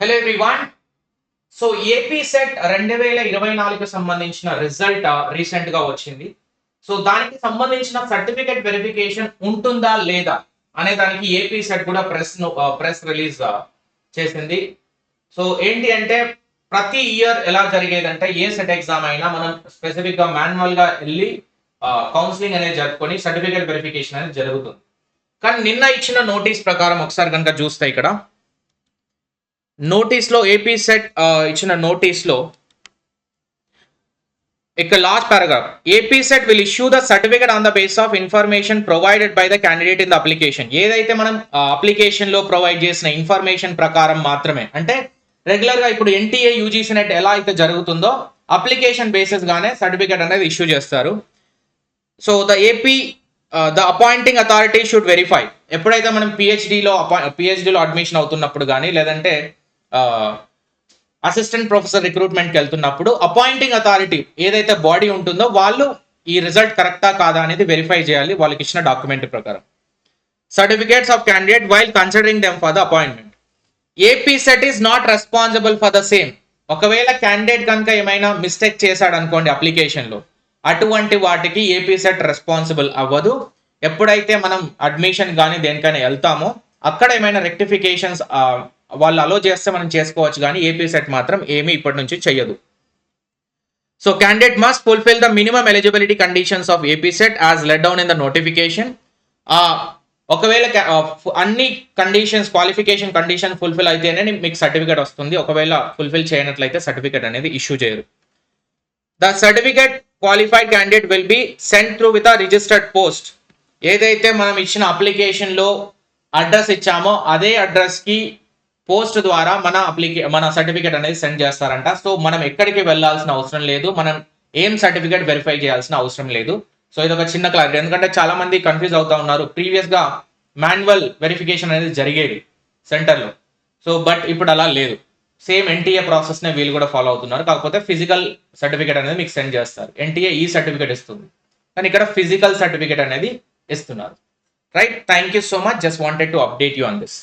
Hello everyone. So AP SET 2024కి సంబంధించిన result recent గా వచ్చింది. సో దానికి సంబంధించిన సర్టిఫికేట్ వెరిఫికేషన్ ఉంటుందా లేదా అనే దానికి ఏపీ సెట్ కూడా ప్రెస్ రిలీజ్ చేసింది. సో ఏంటి అంటే ప్రతి ఇయర్ ఎలా జరిగేదంటే ఏ సెట్ ఎగ్జామ్ అయినా మనం స్పెసిఫిక్ గా మాన్యువల్ గా వెళ్ళి కౌన్సిలింగ్ అనేది జరుపుకొని సర్టిఫికేట్ వెరిఫికేషన్ అనేది జరుగుతుంది. కానీ నిన్న ఇచ్చిన నోటీస్ ప్రకారం ఒకసారి కనుక చూస్తే ఇక్కడ నోటీస్ లో ఏపీ సెట్ ఇచ్చిన నోటీస్ లో ఇక్కడ last paragraph, AP set will issue the certificate on the base of information provided by the candidate in the application. ఏదైతే మనం అప్లికేషన్ లో ప్రొవైడ్ చేసిన ఇన్ఫర్మేషన్ ప్రకారం మాత్రమే, అంటే రెగ్యులర్ గా ఇప్పుడు ఎన్టీఏ యూజీసీ నెట్ ఎలా అయితే జరుగుతుందో అప్లికేషన్ బేసిస్ గానే సర్టిఫికేట్ అనేది ఇష్యూ చేస్తారు. So the AP the appointing authority should verify. ఎప్పుడైతే మనం పిహెచ్డిలో అడ్మిషన్ అవుతున్నప్పుడు కానీ లేదంటే అసిస్టెంట్ ప్రొఫెసర్ రిక్రూట్మెంట్కి వెళ్తున్నప్పుడు అపాయింటింగ్ అథారిటీ ఏదైతే బాడీ ఉంటుందో వాళ్ళు ఈ రిజల్ట్ కరెక్టా కాదా అనేది వెరిఫై చేయాలి వాళ్ళకి ఇచ్చిన డాక్యుమెంట్ ప్రకారం. Certificates of candidate while considering them for the appointment. AP set is not responsible for the same. ఒకవేళ క్యాండిడేట్ కనుక ఏమైనా మిస్టేక్ చేశాడు అనుకోండి అప్లికేషన్లో, అటువంటి వాటికి ఏపీ సెట్ రెస్పాన్సిబుల్ అవ్వదు. ఎప్పుడైతే మనం అడ్మిషన్ కానీ దేనికైనా వెళ్తామో అక్కడ ఏమైనా రెక్టిఫికేషన్స్ వాళ్ళు అలో చేస్తే మనం చేసుకోవచ్చు, కానీ ఏపీ సెట్ మాత్రం ఏమీ ఇప్పటి నుంచి చెయ్యదు. So candidate must fulfil the minimum eligibility conditions of AP set as let down in the notification. ఒకవేళ అన్ని కండిషన్స్ క్వాలిఫికేషన్ కండిషన్ ఫుల్ఫిల్ అయితేనే మీకు సర్టిఫికేట్ వస్తుంది. ఒకవేళ ఫుల్ఫిల్ చేయనట్లయితే సర్టిఫికేట్ అనేది ఇష్యూ చేయరు. The certificate qualified candidate will be send through with a registered post. ఏదైతే మనం ఇచ్చిన అప్లికేషన్లో అడ్రస్ ఇచ్చామో అదే అడ్రస్కి పోస్ట్ ద్వారా మన సర్టిఫికేట్ అనేది సెండ్ చేస్తారంట. సో మనం ఎక్కడికి వెళ్ళాల్సిన అవసరం లేదు, మనం ఏం సర్టిఫికేట్ వెరిఫై చేయాల్సిన అవసరం లేదు. సో ఇది ఒక చిన్న క్లారిటీ, ఎందుకంటే చాలా మంది కన్ఫ్యూజ్ అవుతా ఉన్నారు. ప్రీవియస్ గా మాన్యువల్ వెరిఫికేషన్ అనేది జరిగేది సెంటర్లో, సో బట్ ఇప్పుడు అలా లేదు. సేమ్ ఎన్టీఏ ప్రాసెస్ నే వీళ్ళు కూడా ఫాలో అవుతున్నారు. కాకపోతే ఫిజికల్ సర్టిఫికేట్ అనేది మీకు సెండ్ చేస్తారు. ఎన్టీఏ ఈ సర్టిఫికేట్ ఇస్తుంది, కానీ ఇక్కడ ఫిజికల్ సర్టిఫికేట్ అనేది ఇస్తున్నారు. Right, thank you so much. Just wanted to update you on this.